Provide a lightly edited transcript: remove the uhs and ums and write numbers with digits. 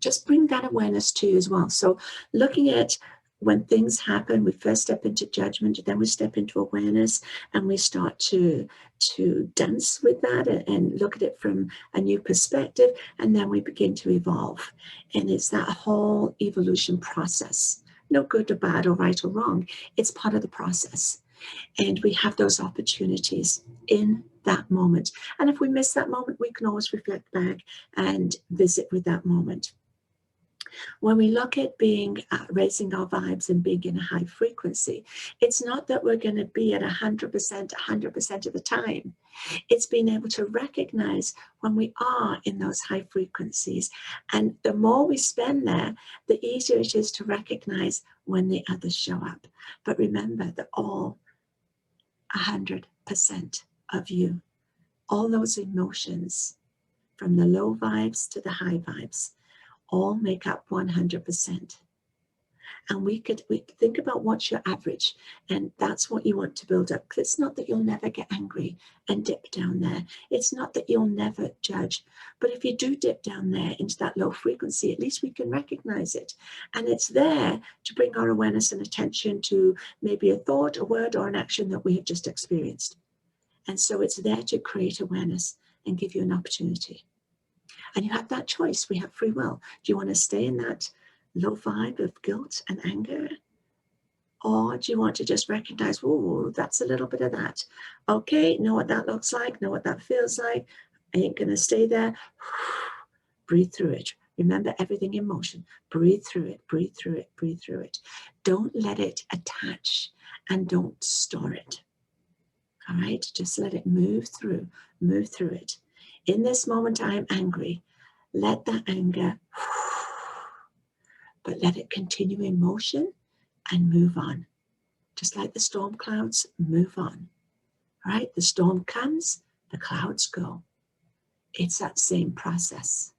just bring that awareness to you as well. So looking at when things happen, we first step into judgment, then we step into awareness, and we start to dance with that and look at it from a new perspective, and then we begin to evolve. And it's that whole evolution process. No good or bad or right or wrong. It's part of the process. And we have those opportunities in that moment. And if we miss that moment, we can always reflect back and visit with that moment. When we look at raising our vibes and being in a high frequency, it's not that we're going to be at 100% of the time. It's being able to recognize when we are in those high frequencies. And the more we spend there, the easier it is to recognize when the others show up. But remember that all 100% of you, all those emotions, from the low vibes to the high vibes, all make up 100%. And we think about what's your average, and that's what you want to build up. Because it's not that you'll never get angry and dip down there. It's not that you'll never judge. But if you do dip down there into that low frequency, at least we can recognize it. And it's there to bring our awareness and attention to maybe a thought, a word, or an action that we have just experienced. And so it's there to create awareness and give you an opportunity. And you have that choice. We have free will. Do you want to stay in that low vibe of guilt and anger? Or do you want to just recognize, oh, that's a little bit of that. Okay, know what that looks like, know what that feels like. I ain't going to stay there. Breathe through it. Remember everything in motion. Breathe through it, breathe through it, breathe through it. Don't let it attach and don't store it. All right, just let it move through it. In this moment, I am angry. Let that anger, but let it continue in motion and move on. Just like the storm clouds, move on. All right, the storm comes, the clouds go. It's that same process.